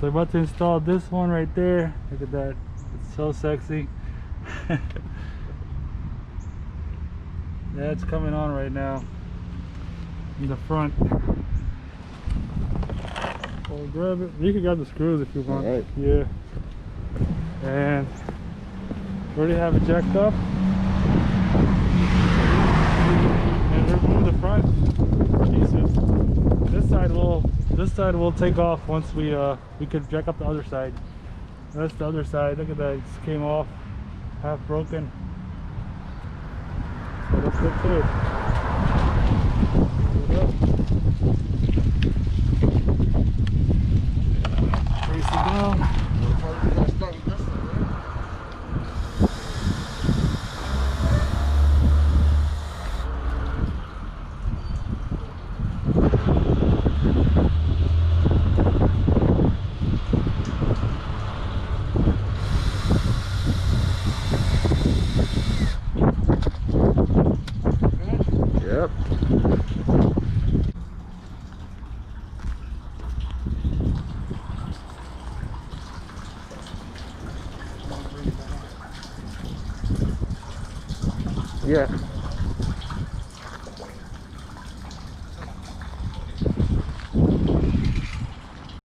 So we're about to install this one right there. Look at that. It's so sexy. That's coming on right now in the front. We'll grab it. You can grab the screws if you want. All right. Yeah. And we already have it jacked up. And remove the front pieces. This side will take off once we could jack up the other side. That's the other side. Look at that. It just came off, half broken. So let's get to it. Brace it down. Yep. Yeah.